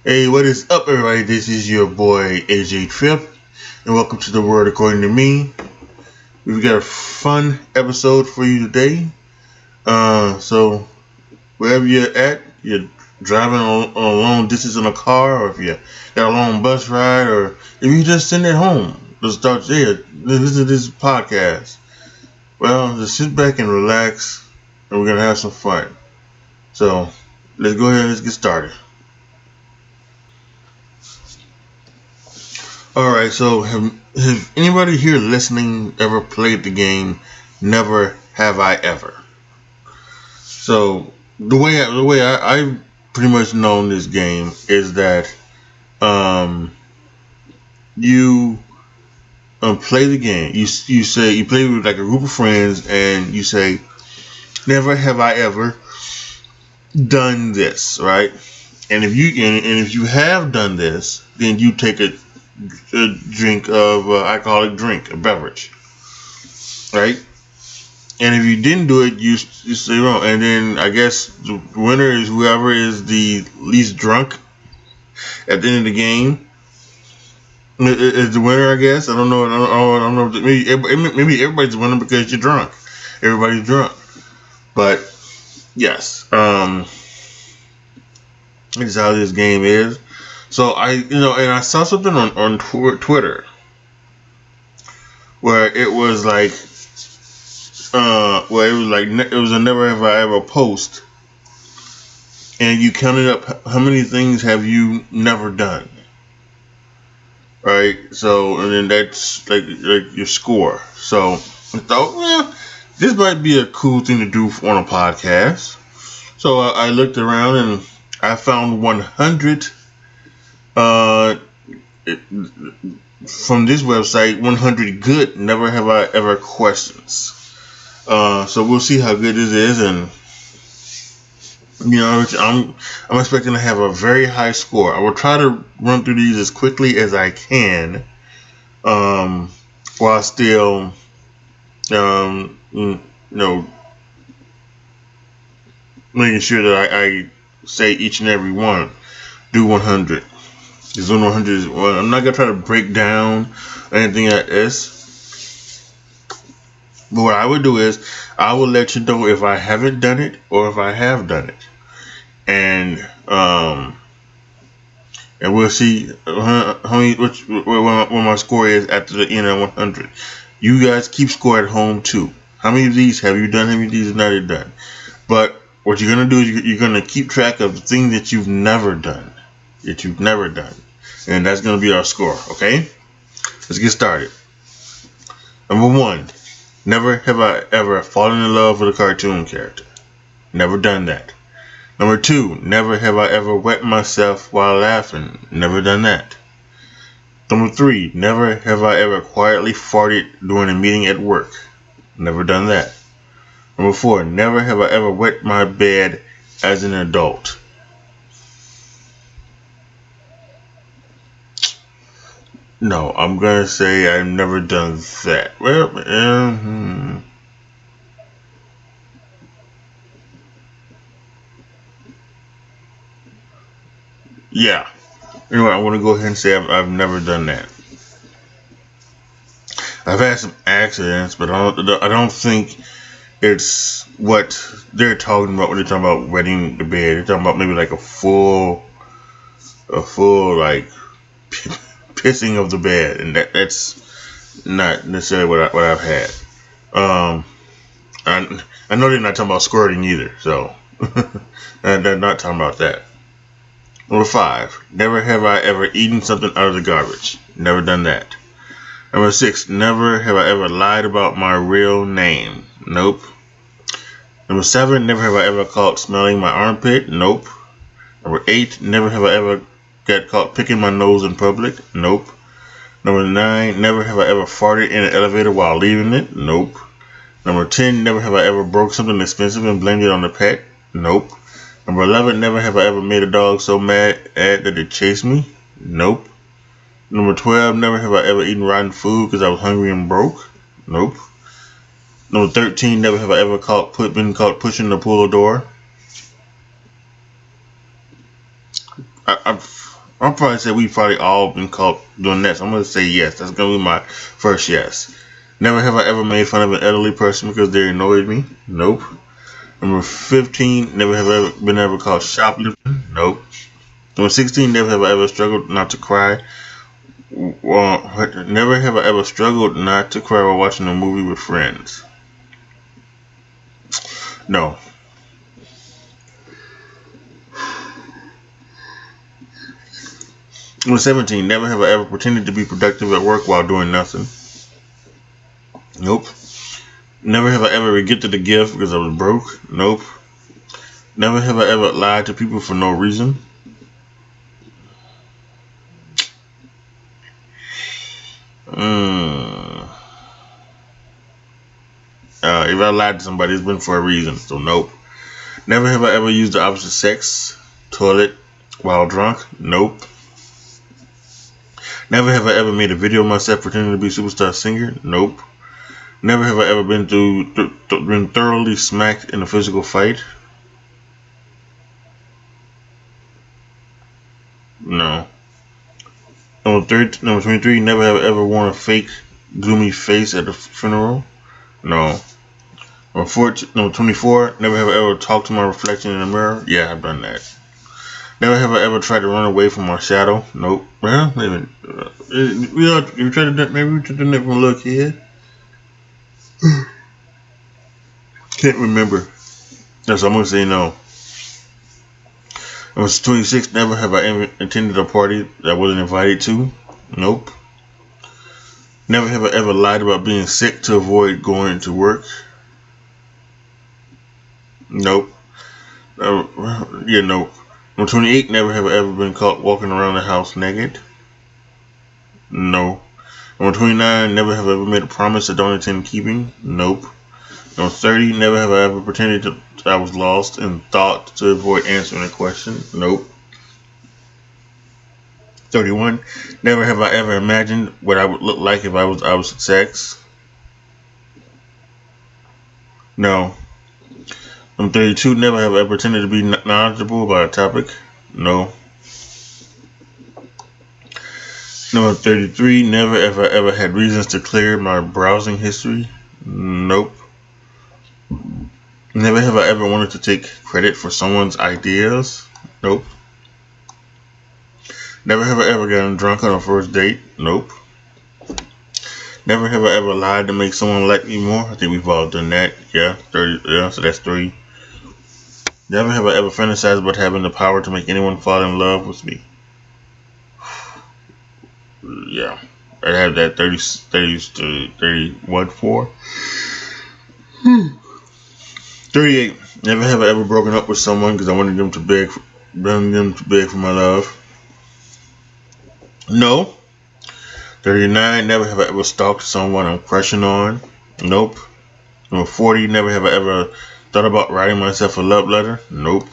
Hey, what is up, everybody? This is your boy AJTRIP, and welcome to the World According to Me. We've got a fun episode for you today. So wherever you're at, you're driving a long distance in a car, or if you got a long bus ride, or if you just sitting at home, just start there. Listen to this podcast. Well, just sit back and relax, and we're gonna have some fun. So let's go ahead and let's get started. Alright, so have anybody here listening ever played the game Never Have I Ever? So the way I pretty much known this game is that you play the game. You say you play with like a group of friends and you say never have I ever done this, right? And if you have done this, then you take a drink of alcoholic drink, a beverage, right? And if you didn't do it, you say wrong. And then I guess the winner is whoever is the least drunk at the end of the game. Is the winner, I guess. I don't know. I don't know. Maybe everybody's winning because you're drunk. Everybody's drunk. But yes, this is how this game is. So and I saw something on Twitter where it was like, it was a never have I ever post, and you counted up how many things have you never done, right? So and then that's like your score. So I thought, well, this might be a cool thing to do on a podcast. So I looked around and I found 100 from this website, 100 good never have I ever questions. So we'll see how good this is, and I'm expecting to have a very high score. I will try to run through these as quickly as I can, while still, making sure that I say each and every one. Do 100. This 100 is one. I'm not gonna try to break down anything like this. But what I would do is I will let you know if I haven't done it or if I have done it, and we'll see how many what my score is after the end of 100. You guys keep score at home too. How many of these have you done? How many of these have not you done? But what you're gonna do is you're gonna keep track of the things that you've never done, and that's gonna be our score. Okay, let's get started. Number 1. Never have I ever fallen in love with a cartoon character. Never done that. Number 2. Never have I ever wet myself while laughing. Never done that. Number 3. Never have I ever quietly farted during a meeting at work. Never done that. Number 4. Never have I ever wet my bed as an adult. No, I'm gonna say I've never done that. Well, yeah. Anyway, I want to go ahead and say I've never done that. I've had some accidents, but I don't think it's what they're talking about when they're talking about wetting the bed. They're talking about maybe like a full like pissing of the bed, and that's not necessarily what I've had. I know they're not talking about squirting either, so they're not talking about that. Number 5. Never have I ever eaten something out of the garbage. Never done that. Number 6. Never have I ever lied about my real name. Nope. Number 7. Never have I ever caught smelling my armpit. Nope. Number 8. Never have I ever got caught picking my nose in public. Nope. Number 9. Never have I ever farted in an elevator while leaving it. Nope. Number 10. Never have I ever broke something expensive and blamed it on the pet. Nope. Number 11. Never have I ever made a dog so mad that it chased me. Nope. Number 12. Never have I ever eaten rotten food because I was hungry and broke. Nope. Number 13. Never have I ever been caught pushing the pool door. I'll probably say we probably all been caught doing that. So I'm gonna say yes. That's gonna be my first yes. Never have I ever made fun of an elderly person because they annoyed me. Nope. Number 15. Never have I ever been ever caught shoplifting. Nope. Number 16. Never have I ever struggled not to cry. Never have I ever struggled not to cry while watching a movie with friends. No. Number 17. Never have I ever pretended to be productive at work while doing nothing. Nope. Never have I ever rejected a gift because I was broke. Nope. Never have I ever lied to people for no reason. If I lied to somebody, it's been for a reason. So nope. Never have I ever used the opposite sex toilet while drunk. Nope. Never have I ever made a video of myself pretending to be a superstar singer. Nope. Never have I ever been thoroughly smacked in a physical fight. No. Number 23. Never have I ever worn a fake gloomy face at a funeral. No. Number 24. Never have I ever talked to my reflection in the mirror. Yeah, I've done that. Never have I ever tried to run away from my shadow. Nope. Well, maybe you tried to do that. Maybe we tried to do that from a little kid. Can't remember. That's what I'm gonna say. No. Number 26. Never have I ever attended a party that I wasn't invited to. Nope. Never have I ever lied about being sick to avoid going to work. Nope. Nope. Number 28. Never have I ever been caught walking around the house naked. No. Number 29. Never have I ever made a promise I don't intend keeping. Nope. Number 30. Never have I ever pretended I was lost in thought to avoid answering a question. Nope. 31. Never have I ever imagined what I would look like if I was opposite sex. No. Number 32. Never have I ever pretended to be knowledgeable about a topic. No. Number 33. Never have I ever had reasons to clear my browsing history. Nope. Never have I ever wanted to take credit for someone's ideas. Nope. Never have I ever gotten drunk on a first date. Nope. Never have I ever lied to make someone like me more. I think we've all done that. Yeah, 30. Yeah, so that's 3. Never have I ever fantasized about having the power to make anyone fall in love with me. Yeah, I have that 31 4. 38. Never have I ever broken up with someone because I wanted them to beg for my love. No. 39. Never have I ever stalked someone I'm crushing on. Nope. Number 40. Never have I ever thought about writing myself a love letter. Nope.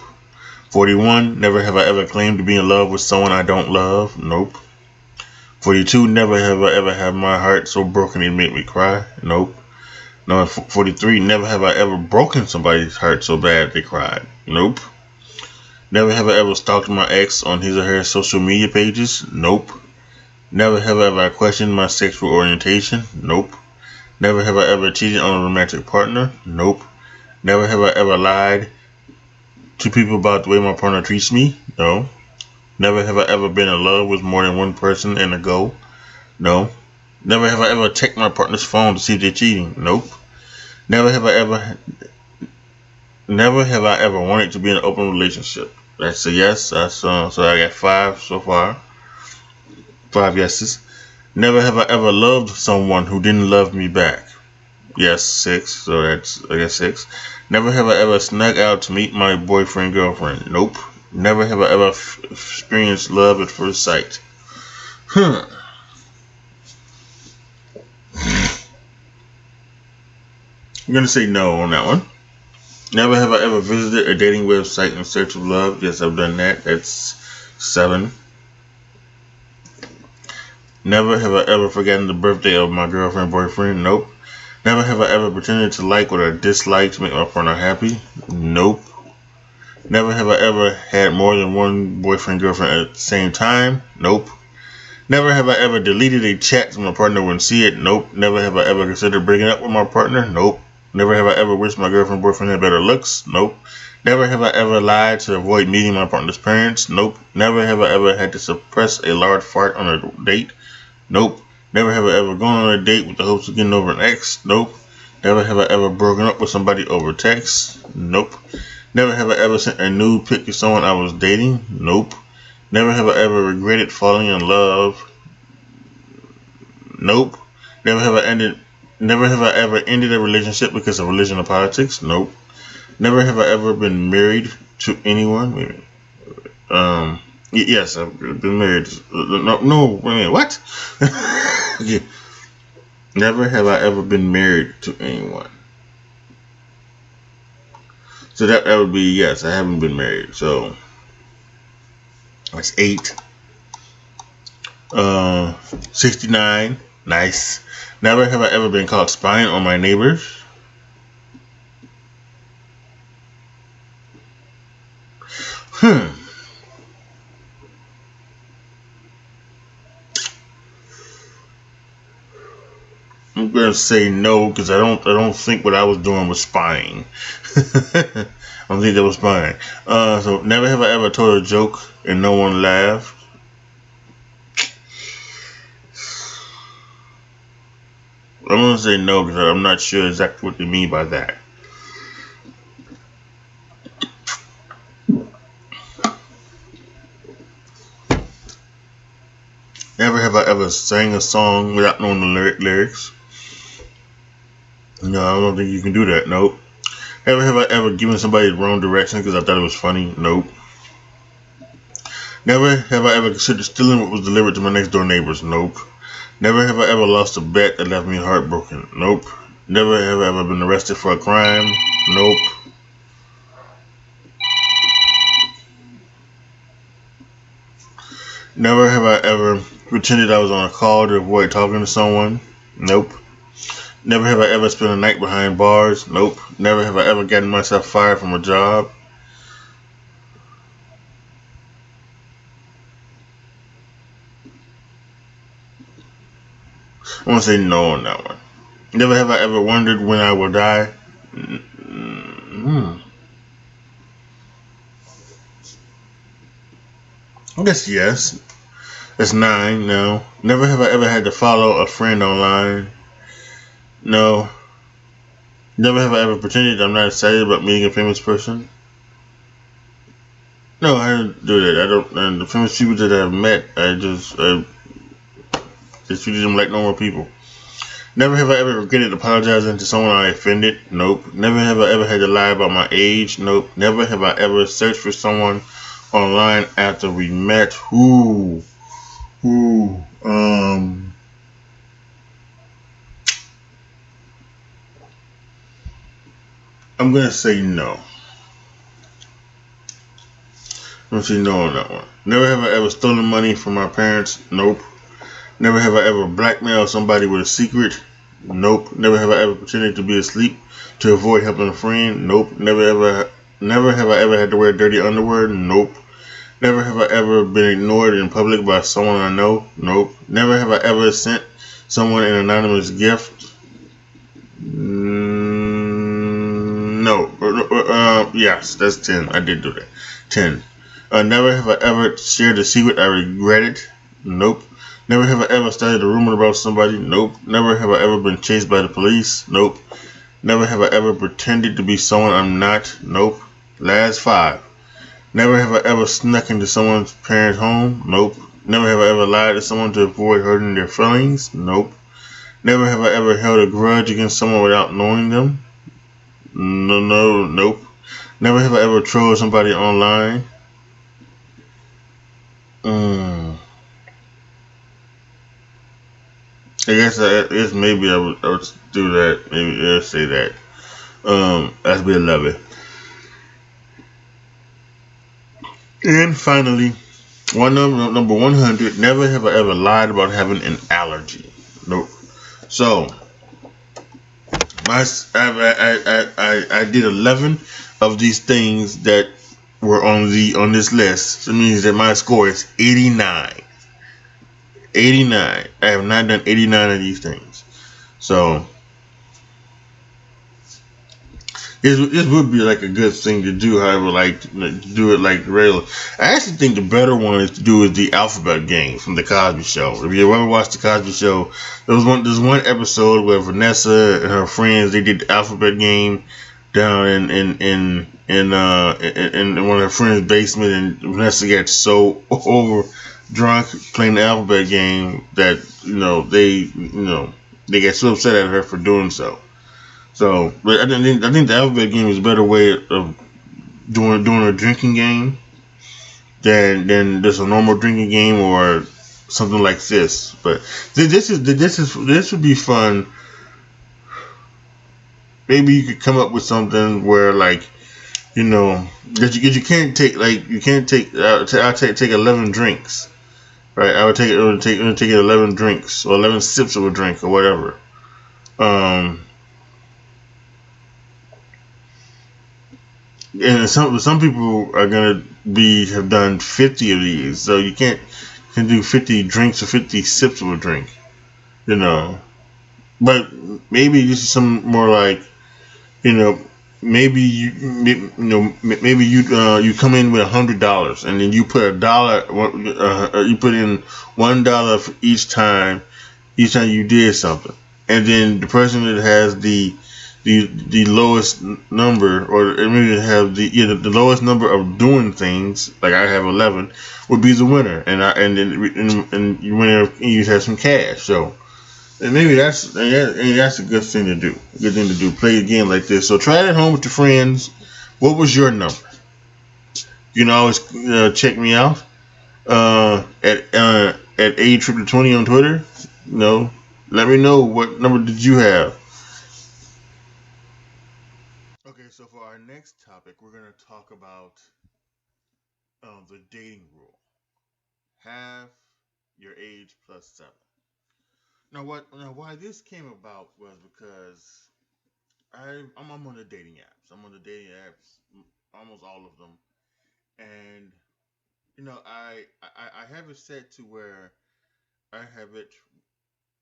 41. Never have I ever claimed to be in love with someone I don't love. Nope. 42. Never have I ever had my heart so broken it made me cry. Nope. Number 43. Never have I ever broken somebody's heart so bad they cried. Nope. Never have I ever stalked my ex on his or her social media pages. Nope. Never have I ever questioned my sexual orientation. Nope. Never have I ever cheated on a romantic partner. Nope. Never have I ever lied to people about the way my partner treats me. No. Never have I ever been in love with more than one person in a go. No. Never have I ever checked my partner's phone to see if they're cheating. Nope. Never have I ever wanted to be in an open relationship. That's a yes. So I got 5 so far. 5 yeses. Never have I ever loved someone who didn't love me back. Yes, 6. So that's, I guess, 6. Never have I ever snuck out to meet my boyfriend, girlfriend. Nope. Never have I ever experienced love at first sight. I'm going to say no on that one. Never have I ever visited a dating website in search of love. Yes, I've done that. That's 7. Never have I ever forgotten the birthday of my girlfriend, boyfriend. Nope. Never have I ever pretended to like or dislike to make my partner happy. Nope. Never have I ever had more than one boyfriend, girlfriend at the same time. Nope. Never have I ever deleted a chat so my partner wouldn't see it. Nope. Never have I ever considered breaking up with my partner. Nope. Never have I ever wished my girlfriend, boyfriend had better looks. Nope. Never have I ever lied to avoid meeting my partner's parents. Nope. Never have I ever had to suppress a large fart on a date. Nope. Never have I ever gone on a date with the hopes of getting over an ex. Nope. Never have I ever broken up with somebody over text. Nope. Never have I ever sent a nude pic to someone I was dating. Nope. Never have I ever regretted falling in love. Nope. Never have I ended. Never have I ever ended a relationship because of religion or politics. Nope. Never have I ever been married to anyone. Wait a minute. Yes, I've been married. No, wait a minute. What? Yeah. Never have I ever been married to anyone. So that would be yes. I haven't been married. So that's 8. 69. Nice. Never have I ever been caught spying on my neighbors. I'm gonna say no because I don't think what I was doing was spying. I don't think that was spying. So never have I ever told a joke and no one laughed. I'm gonna say no because I'm not sure exactly what they mean by that. Never have I ever sang a song without knowing the lyrics. No, I don't think you can do that. Nope. Never have I ever given somebody the wrong direction because I thought it was funny. Nope. Never have I ever considered stealing what was delivered to my next door neighbors. Nope. Never have I ever lost a bet that left me heartbroken. Nope. Never have I ever been arrested for a crime. Nope. Never have I ever pretended I was on a call to avoid talking to someone. Nope. Never have I ever spent a night behind bars. Nope. Never have I ever gotten myself fired from a job. I want to say no on that one. Never have I ever wondered when I will die. I guess yes. That's 9. No. Never have I ever had to follow a friend online. No. Never have I ever pretended I'm not excited about meeting a famous person. No, I don't do that. I don't. And the famous people that I've met, I just treated them like normal people. Never have I ever regretted apologizing to someone I offended. Nope. Never have I ever had to lie about my age. Nope. Never have I ever searched for someone online after we met. I'm gonna say no. I'm gonna say no on that one. Never have I ever stolen money from my parents. Nope. Never have I ever blackmailed somebody with a secret. Nope. Never have I ever pretended to be asleep to avoid helping a friend. Nope. Never have I ever had to wear dirty underwear. Nope. Never have I ever been ignored in public by someone I know. Nope. Never have I ever sent someone an anonymous gift. No. Yes, that's 10. I did do that. 10. Never have I ever shared a secret I regretted. Nope. Never have I ever started a rumor about somebody. Nope. Never have I ever been chased by the police. Nope. Never have I ever pretended to be someone I'm not. Nope. Last 5. Never have I ever snuck into someone's parents' home. Nope. Never have I ever lied to someone to avoid hurting their feelings. Nope. Never have I ever held a grudge against someone without knowing them. Nope. Never have I ever trolled somebody online. I guess maybe I would do that. Maybe I'll say that. That'd be 11. And finally, number 100. Never have I ever lied about having an allergy. Nope. So I did 11 of these things that were on this list. It means that my score is 89. 89. I have not done 89 of these things. So this would be like a good thing to do. However, like to do it like regular. I actually think the better one is to do is the alphabet game from the Cosby Show. If you ever watched the Cosby Show, there's one episode where Vanessa and her friends they did the alphabet game down in one of her friends' basement, and Vanessa got so over drunk playing the alphabet game that they get so upset at her for doing so. So, but I think the alphabet game is a better way of doing a drinking game than just a normal drinking game or something like this. But this would be fun. Maybe you could come up with something where like because you can't take like you can't take I'll take 11 drinks, right? I would take 11 drinks or 11 sips of a drink or whatever. Um, and some people are gonna be have done 50 of these, so you can do 50 drinks or 50 sips of a drink, you know. But maybe this is some more like you know maybe you come in with $100 and then you put $1 you put in $1 for each time you did something, and then the person that has the lowest number, or maybe have the lowest number of doing things, like I have 11, would be the winner, and then you winner you have some cash. So and maybe that's a good thing to do. A good thing to do. Play a game like this. So try it at home with your friends. What was your number? You can always check me out at AJTRIP20 on Twitter. Let me know what number did you have. Okay, so for our next topic, we're going to talk about the dating rule. Half your age plus 7. Now why this came about was because I'm on the dating apps. I'm on the dating apps, almost all of them, and I have it set to where I have it,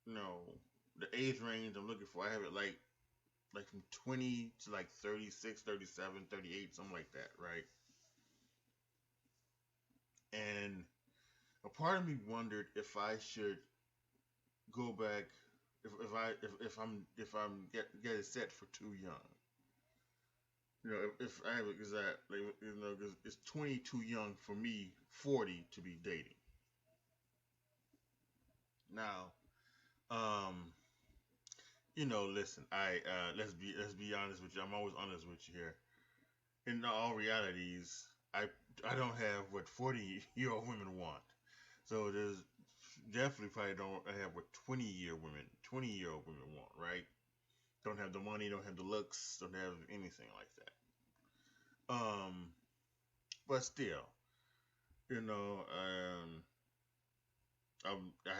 you know, the age range I'm looking for. I have it like from 20 to like 36, 37, 38, something like that, right? And a part of me wondered if I should go back, if I'm get it set for too young. If I have it, because because it's 20 too young for me, 40 to be dating. Now, um, listen, let's be honest with you. I'm always honest with you here. In all realities, I don't have what 40-year-old women want. So there's definitely probably don't have what 20-year-old women want, right? Don't have the money, don't have the looks, don't have anything like that. But still, you know, I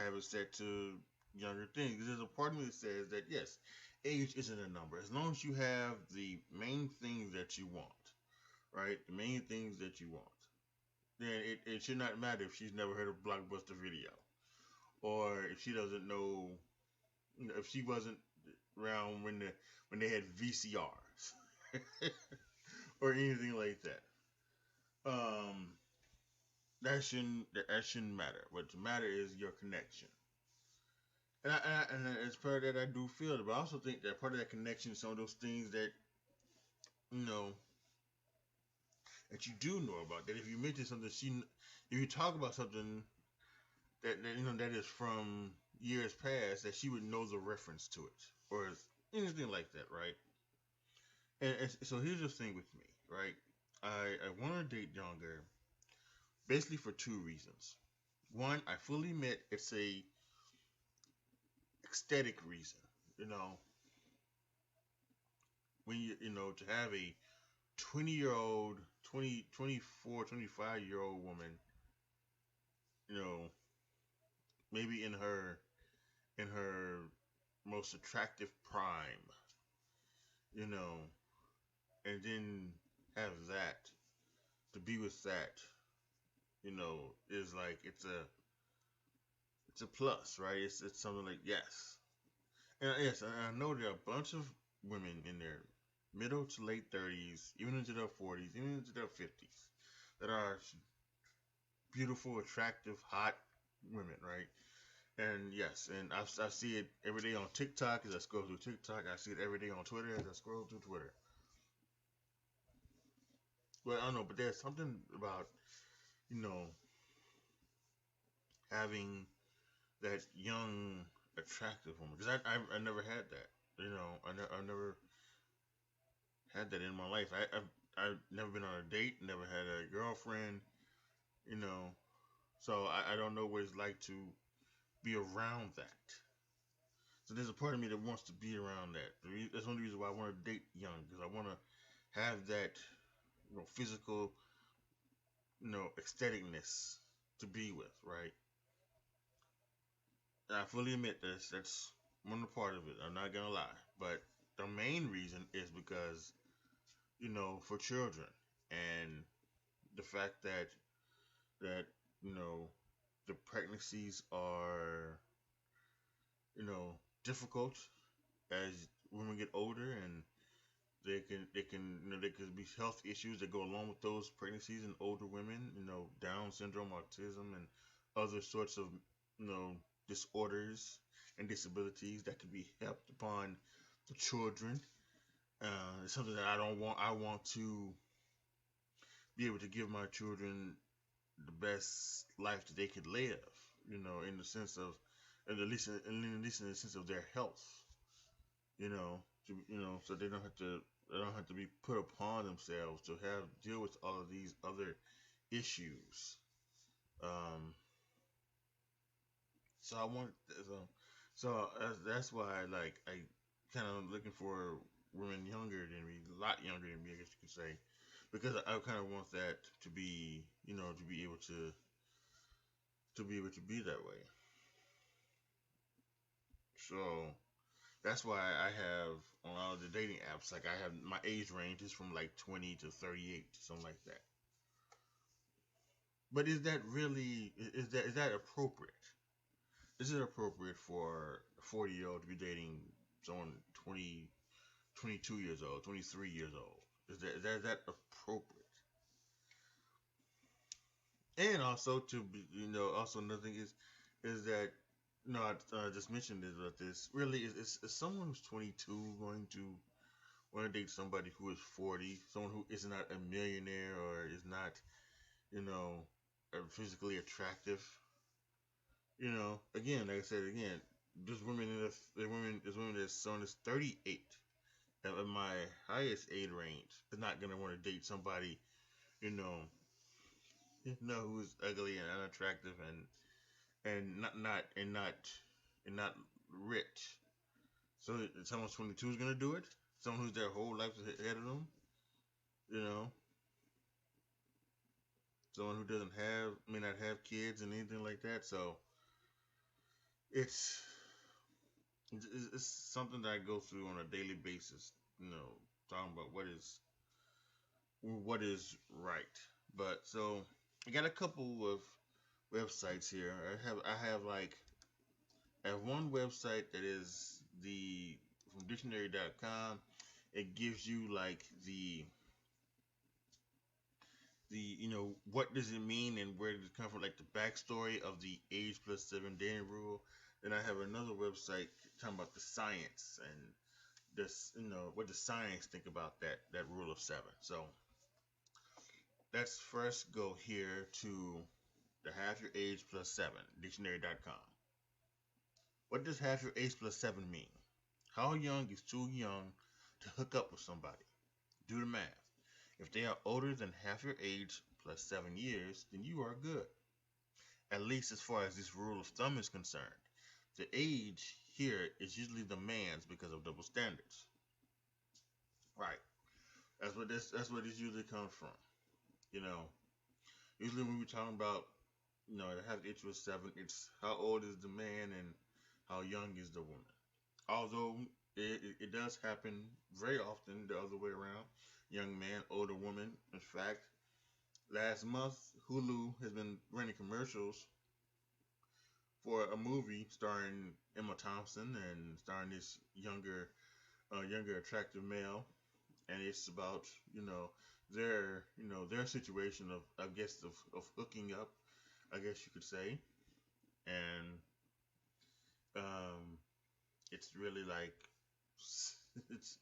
have it set to younger things. There's a part of me that says that yes, age isn't a number. As long as you have the main things that you want, right? The main things that you want, then it should not matter if she's never heard of Blockbuster Video, or if she doesn't know, if she wasn't around when they had VCRs or anything like that. Um, that shouldn't matter. What matter is your connection. And as part of that, I do feel it, but I also think that part of that connection is some of those things that you know that you do know about. That if you mention something, if you talk about something that is from years past, that she would know the reference to it or anything like that, right? And so here's the thing with me, right? I want to date younger, basically for two reasons. One, I fully admit it's a aesthetic reason. You know, when to have a 20-year old, 20, 24, 25-year-old woman, you know, maybe in her most attractive prime, you know, and then have that. to be with that, is like it's a plus, right? It's something like yes, and yes, and I know there are a bunch of women in their middle to late 30s, even into their 40s, even into their 50s, that are beautiful, attractive, hot women, right? And yes, and I see it every day on TikTok as I scroll through TikTok. I see it every day on Twitter as I scroll through Twitter. But I don't know, but there's something about you know having that young, attractive woman because I never had that. I never had that in my life. I've never been on a date, never had a girlfriend. You know, so I don't know what it's like to be around that. So there's a part of me that wants to be around that. That's one reason why I want to date young because I want to have that physical aestheticness to be with, right? And I fully admit this. That's one part of it. I'm not gonna lie, but the main reason is because for children and the fact that the pregnancies are difficult as women get older and they could be health issues that go along with those pregnancies in older women, Down syndrome, autism, and other sorts of disorders and disabilities that could be helped upon the children. It's something that I don't want. I want to be able to give my children the best life that they could live, in the sense of, at least in the sense of their health, so they don't have to be put upon themselves to have deal with all of these other issues. Um, so I want that's why I kind of looking for women younger than me, a lot younger than me, I guess you could say, because I kind of want that to be to be able to be that way. So that's why I have on all the dating apps, like I have my age range is from like 20 to 38, something like that. But is that really is that appropriate? Is it appropriate for a 40-year-old to be dating someone 20, 22 years old, 23 years old? Is that appropriate? And also to be, also another thing is that I just mentioned this, but this really is someone who's 22 going to want to date somebody who is 40, someone who is not a millionaire or is not, you know, physically attractive. Again, like I said, again, there's women that's someone that's 38 at my highest age range is not gonna want to date somebody, you know, who's ugly and unattractive and not rich. So someone 22 is gonna do it. Someone who's their whole life ahead of them, you know, someone who doesn't have may not have kids and anything like that. So it's it's something that I go through on a daily basis. Talking about what is right. But so I got a couple of websites here. I have one website that is the from dictionary.com. It gives you like the what does it mean and where does it come from, like the backstory of the age plus 7 dating rule. Then I have another website talking about the science and this what does science think about that rule of 7. So let's first go here to the half your age plus 7 dictionary.com. What does half your age plus 7 mean? How young is too young to hook up with somebody? Do the math. If they are older than half your age plus 7 years, then you are good. At least as far as this rule of thumb is concerned. The age here is usually the man's because of double standards. Right. That's what this usually comes from. You know. Usually when we're talking about to have the age plus 7, it's how old is the man and how young is the woman. Although it does happen very often the other way around. Young man, older woman. In fact, Last month, Hulu has been running commercials for a movie starring Emma Thompson and starring this younger attractive male, and it's about their situation of I guess of hooking up, I guess you could say, and um, it's really like it's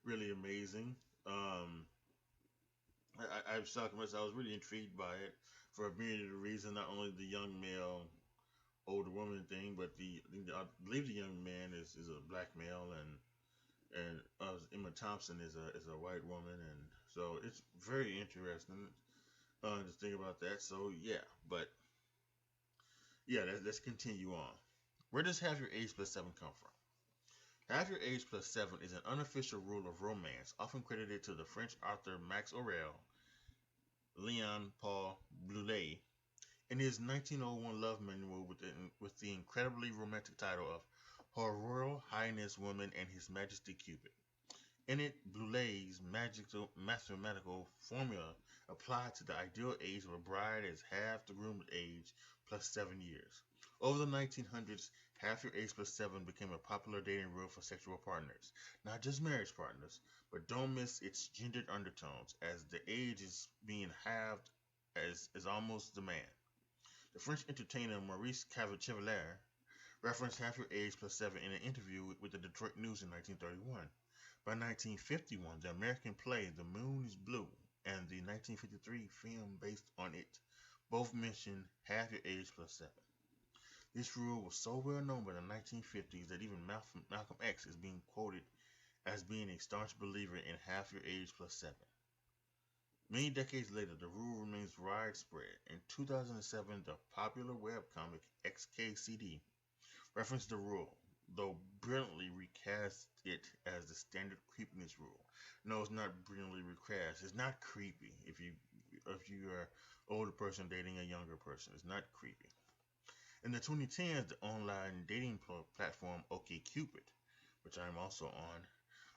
really amazing. I was talking about, I was really intrigued by it for a myriad of reasons. Not only the young male, older woman thing, but I believe the young man is a black male, and Emma Thompson is a white woman, and so it's very interesting to think about that. So yeah, but yeah, let's continue on. Where does half your age plus seven come from? Half your age plus seven is an unofficial rule of romance, often credited to the French author Max Aurel, Leon Paul Bleulet, in his 1901 love manual with the incredibly romantic title of Her Royal Highness Woman and His Majesty Cupid. In it, Bleulet's mathematical formula applied to the ideal age of a bride as half the groom's age plus 7 years. Over the 1900s, half your age plus 7 became a popular dating rule for sexual partners, not just marriage partners, but don't miss its gendered undertones, as the age is being halved as almost the man. The French entertainer Maurice Chevalier referenced half your age plus 7 in an interview with the Detroit News in 1931. By 1951, the American play The Moon is Blue and the 1953 film based on it both mentioned half your age plus 7. This rule was so well known by the 1950s that even Malcolm X is being quoted as being a staunch believer in half your age plus 7. Many decades later, the rule remains widespread. In 2007, the popular webcomic XKCD referenced the rule, though brilliantly recast it as the standard creepiness rule. No, it's not brilliantly recast. It's not creepy if you are an older person dating a younger person. It's not creepy. In the 2010s, the online dating platform OkCupid, which I'm also on,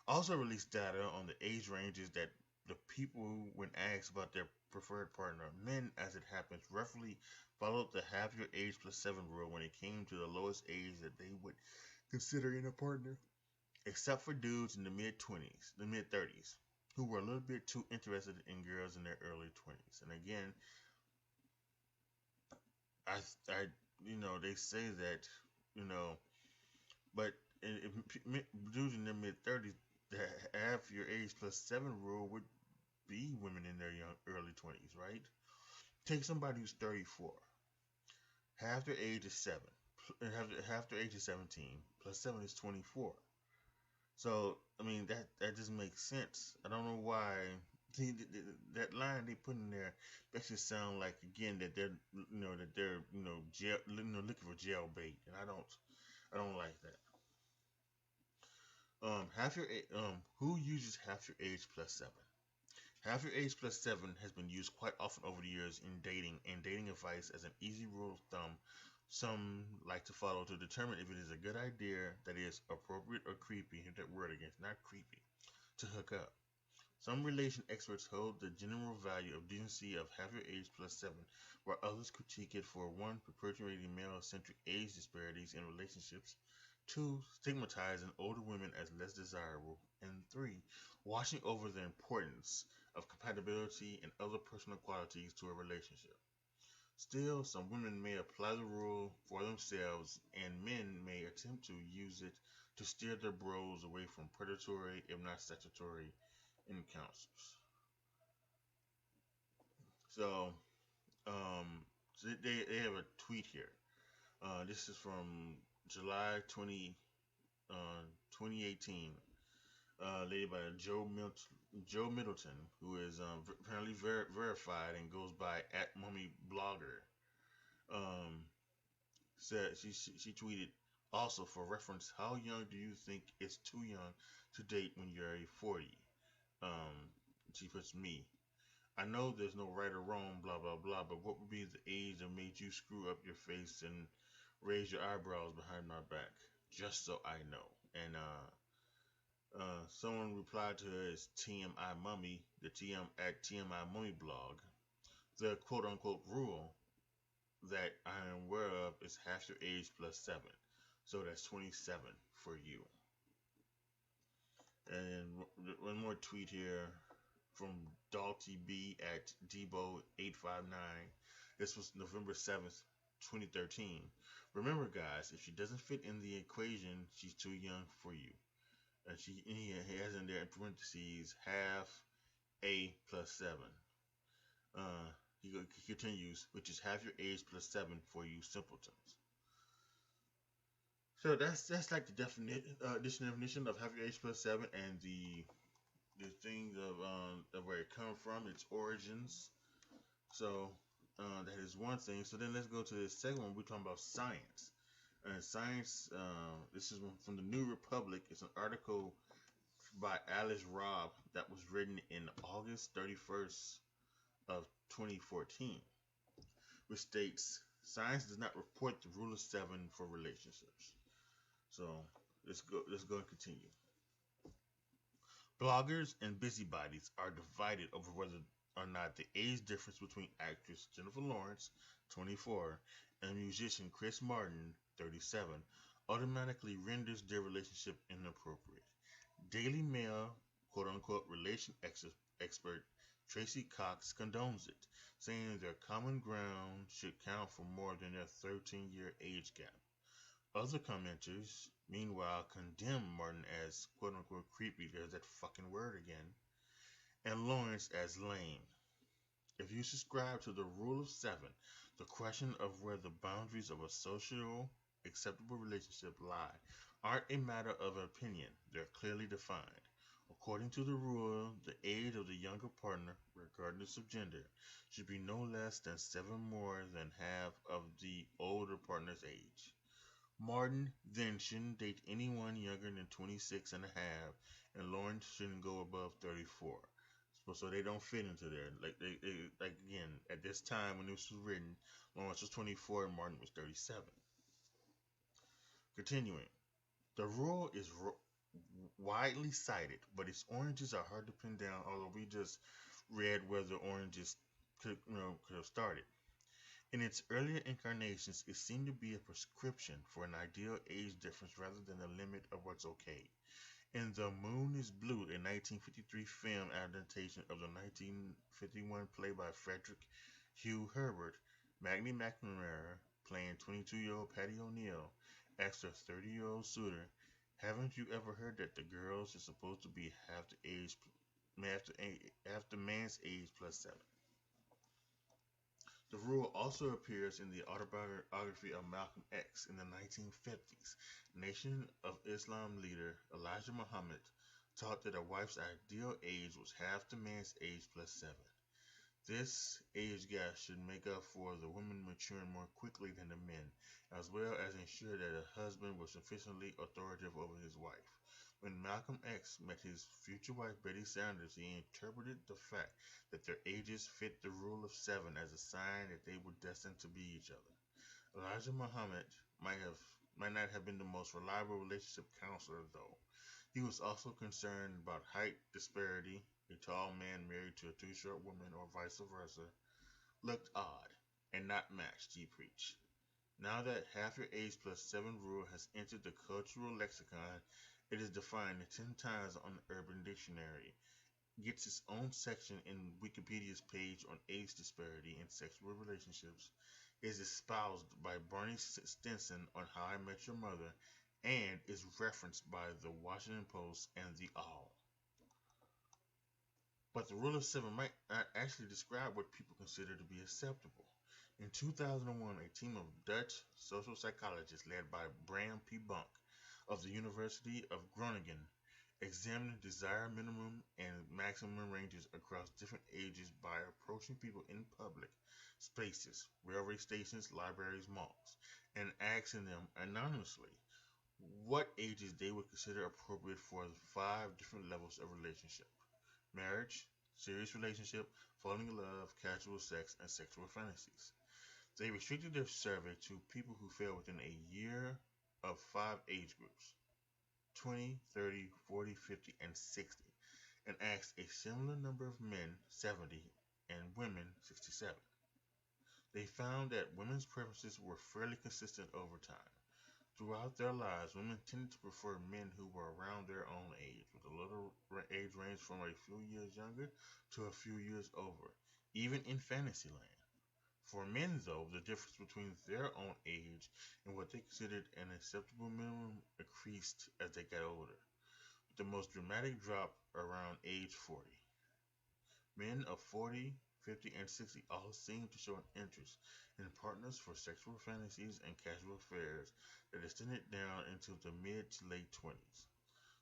also released data on the age ranges that the people, when asked about their preferred partner, men, as it happens, roughly followed the half your age plus 7 rule when it came to the lowest age that they would consider in a partner, except for dudes in the mid-20s, the mid-30s, who were a little bit too interested in girls in their early 20s. And again, they say that, but if dudes in their mid-30s, the half your age plus 7 rule would be women in their early 20s, right? Take somebody who's 34. Half their age is 7. Half their age is 17. Plus 7 is 24. So, I mean, that just makes sense. I don't know why. See, that line they put in there makes it sound like, again, that they're looking for jail bait, and I don't like that. Who uses half your age plus 7? Half your age plus 7 has been used quite often over the years in dating and dating advice as an easy rule of thumb some like to follow to determine if it is a good idea, that is, appropriate or creepy, hit that word again, not creepy, to hook up. Some relation experts hold the general value of decency of half your age plus 7, while others critique it for 1, perpetuating male-centric age disparities in relationships, 2, stigmatizing older women as less desirable, and 3, washing over the importance of compatibility and other personal qualities to a relationship. Still, some women may apply the rule for themselves, and men may attempt to use it to steer their bros away from predatory, if not statutory, encounters. So, they have a tweet here. This is from July 2018. Lady by Joe Middleton, who is apparently verified and goes by @MummyBlogger. Said she tweeted also for reference, how young do you think is too young to date when you're 40? She puts me. I know there's no right or wrong, blah blah blah, but what would be the age that made you screw up your face and raise your eyebrows behind my back? Just so I know. And someone replied to her as TMI Mummy, the TM at TMI Mummy blog. The quote-unquote rule that I am aware of is half your age plus 7. So that's 27 for you. And one more tweet here from Dalty B at Debo859. This was November 7th, 2013. Remember, guys, if she doesn't fit in the equation, she's too young for you. And he has in there in parentheses half A plus 7. He continues, which is half your age plus 7 for you simpletons. So that's like the definition of half your age plus 7, and the thing of where it comes from, its origins. So that is one thing. So then let's go to the second one. We're talking about science. And science, this is from the New Republic. It's an article by Alice Robb that was written in August 31st of 2014, which states, science does not report the rule of 7 for relationships. So let's go and continue. Bloggers and busybodies are divided over whether or not the age difference between actress Jennifer Lawrence, 24, and musician Chris Martin, 37, automatically renders their relationship inappropriate. Daily Mail quote-unquote relation expert Tracy Cox condones it, saying their common ground should count for more than their 13-year age gap. Other commenters, meanwhile, condemn Martin as quote-unquote creepy, there's that fucking word again, and Lawrence as lame. If you subscribe to the rule of 7, the question of where the boundaries of a social acceptable relationship lie aren't a matter of opinion, they're clearly defined. According to the rule, the age of the younger partner, regardless of gender, should be no less than 7 more than half of the older partner's age. Martin then shouldn't date anyone younger than 26 and a half, and Lawrence shouldn't go above 34. So they don't fit into there. Like again, at this time when this was written, Lawrence was 24 and Martin was 37. Continuing, the rule is widely cited, but its oranges are hard to pin down. Although we just read where the oranges could have started. In its earlier incarnations, it seemed to be a prescription for an ideal age difference rather than a limit of what's okay. In The Moon is Blue, a 1953 film adaptation of the 1951 play by Frederick Hugh Herbert, Maggie McNamara, playing 22-year-old Patty O'Neill, asks her 30-year-old suitor, "Haven't you ever heard that the girls are supposed to be half the man's age plus 7? The rule also appears in the autobiography of Malcolm X in the 1950s. Nation of Islam leader Elijah Muhammad taught that a wife's ideal age was half the man's age plus 7. This age gap should make up for the women maturing more quickly than the men, as well as ensure that a husband was sufficiently authoritative over his wife. When Malcolm X met his future wife Betty Sanders, he interpreted the fact that their ages fit the rule of 7 as a sign that they were destined to be each other. Elijah Muhammad might not have been the most reliable relationship counselor, though. He was also concerned about height disparity. A tall man married to a too short woman, or vice versa, looked odd and not matched, he preached. Now that half your age plus 7 rule has entered the cultural lexicon, it is defined 10 times on the Urban Dictionary, gets its own section in Wikipedia's page on age disparity in sexual relationships, is espoused by Barney Stinson on How I Met Your Mother, and is referenced by the Washington Post and the Awl. But the rule of 7 might not actually describe what people consider to be acceptable. In 2001, a team of Dutch social psychologists led by Bram P. Bunk of the University of Groningen examined desired minimum and maximum ranges across different ages by approaching people in public spaces, railway stations, libraries, malls, and asking them anonymously what ages they would consider appropriate for the 5 different levels of relationship: marriage, serious relationship, falling in love, casual sex, and sexual fantasies. They restricted their survey to people who fell within a year of 5 age groups: 20, 30, 40, 50, and 60, and asked a similar number of men, 70, and women 67. They found that women's preferences were fairly consistent over time. Throughout their lives, women tended to prefer men who were around their own age, with a little age range from a few years younger to a few years over, even in Fantasyland. For men, though, the difference between their own age and what they considered an acceptable minimum increased as they got older, with the most dramatic drop around age 40. Men of 40, 50, and 60 all seem to show an interest in partners for sexual fantasies and casual affairs that extended down into the mid to late 20s.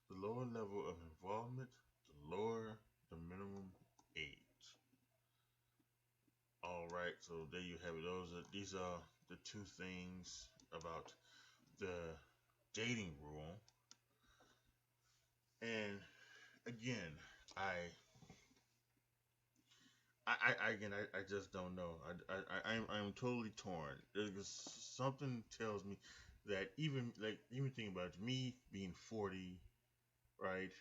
The lower level of involvement, the lower the minimum age. All right, so there you have it. These are the two things about the dating rule. And again, I just don't know. I'm totally torn. There's something tells me that even thinking about it, me being 40, right?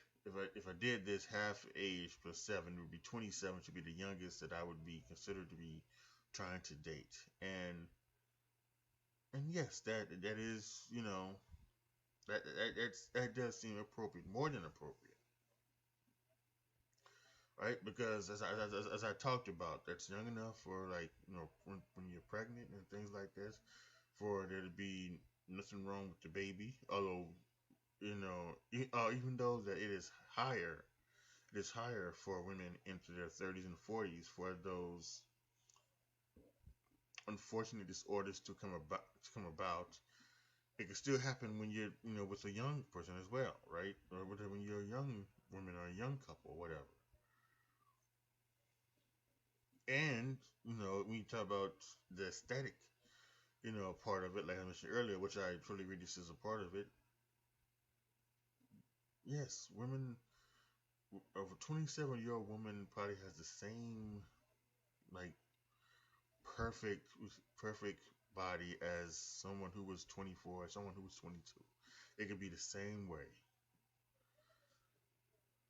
If I did this half age plus 7, it would be 27. Should be the youngest that I would be considered to be trying to date. And yes, that is, that does seem appropriate, more than appropriate, right? Because as I talked about, that's young enough for, like, when you're pregnant and things like this, for there to be nothing wrong with the baby. Although, even though that it is higher for women into their 30s and 40s for those unfortunate disorders to come about. It can still happen when you're, with a young person as well, right? Or when you're a young woman or a young couple or whatever. And, when you talk about the aesthetic, part of it, like I mentioned earlier, which I truly read this as a part of it. Yes, women, of a 27-year-old woman probably has the same, like, perfect body as someone who was 24, someone who was 22. It could be the same way.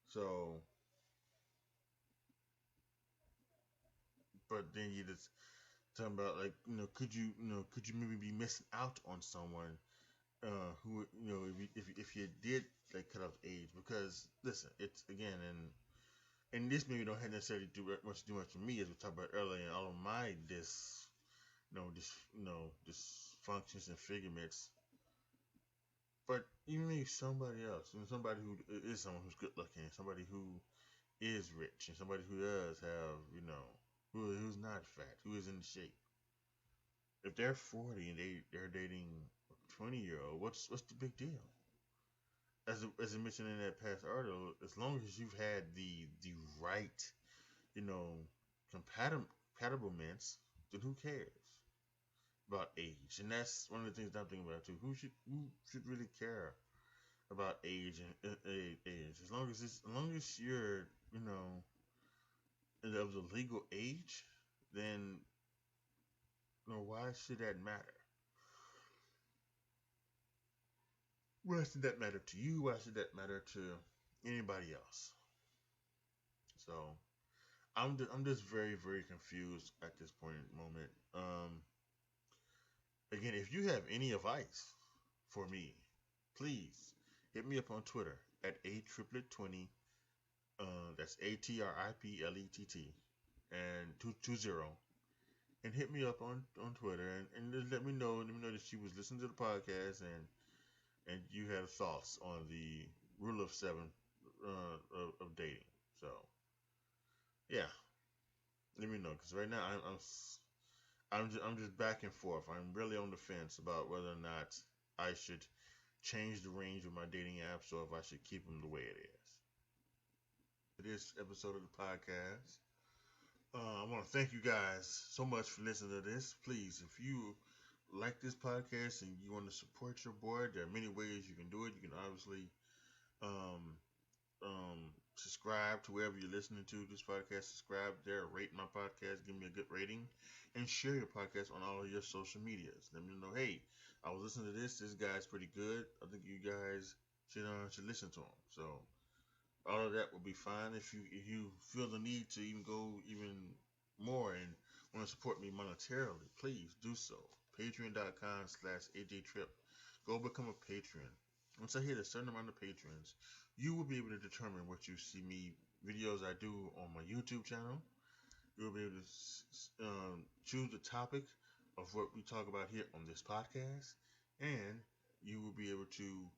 So, but then you just talking about, like, could you maybe be missing out on someone who, if you did, like, cut off age? Because listen, it's again, and this maybe don't have necessarily do much for me, as we talked about earlier, and all of my dysfunctions and figments. But even maybe somebody else, somebody who is someone who's good looking, somebody who is rich, and somebody who does have, who's not fat, who is in shape. If they're 40 and they're dating a 20-year-old, what's the big deal? As I mentioned in that past article, as long as you've had the right, compatiblements, then who cares about age? And that's one of the things that I'm thinking about too. Who should really care about age and age? As long as you're, of the legal age, then, why should that matter? Why should that matter to you? Why should that matter to anybody else? So I'm just very, very confused at this point in the moment. Again, if you have any advice for me, please hit me up on Twitter at AJTRIP20. That's ATRIPLETT and 220. And hit me up on Twitter and just let me know that you was listening to the podcast and you had thoughts on the rule of 7 of dating. So yeah, let me know, because right now I'm just back and forth. I'm really on the fence about whether or not I should change the range of my dating apps or if I should keep them the way it is. For this episode of the podcast, I want to thank you guys so much for listening to this. Please, if you like this podcast and you want to support your boy, there are many ways you can do it. You can obviously subscribe to wherever you're listening to this podcast. Subscribe there, rate my podcast, give me a good rating, and share your podcast on all of your social medias. Let me know, hey, I was listening to this guy's pretty good. I think you guys should listen to him. So all of that will be fine. If you feel the need to even go even more and want to support me monetarily, please do so. Patreon.com/AJTRIP. Go become a patron. Once I hit a certain amount of patrons, you will be able to determine what you see me videos I do on my YouTube channel. You'll be able to choose the topic of what we talk about here on this podcast, and you will be able to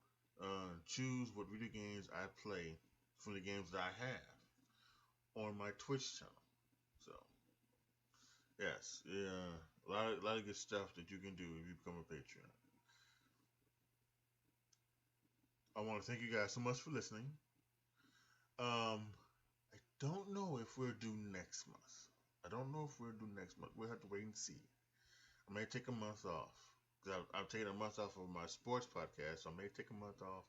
choose what video games I play from the games that I have on my Twitch channel. So, yes, yeah, a lot of good stuff that you can do if you become a Patreon. I want to thank you guys so much for listening. I don't know if we're due next month. We'll have to wait and see. I may take a month off. Because I've taken a month off of my sports podcast, so I may take a month off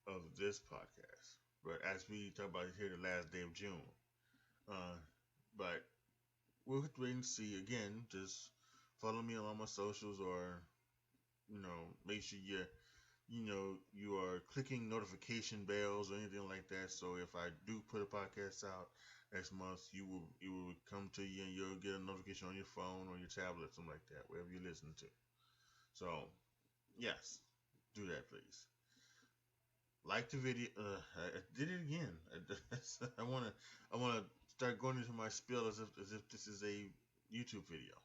of this podcast. But as we talk about it here, the last day of June. But we'll have to wait and see. Again, just follow me on all my socials, or make sure you are clicking notification bells or anything like that. So if I do put a podcast out next month, it will come to you and you'll get a notification on your phone or your tablet, something like that, wherever you listen to. So yes, do that, please. Like the video. I did it again. I wanna start going into my spiel as if this is a YouTube video.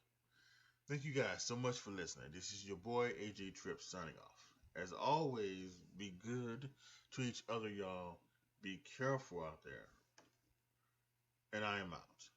Thank you guys so much for listening. This is your boy AJTRIP signing off. As always, be good to each other, y'all. Be careful out there. And I am out.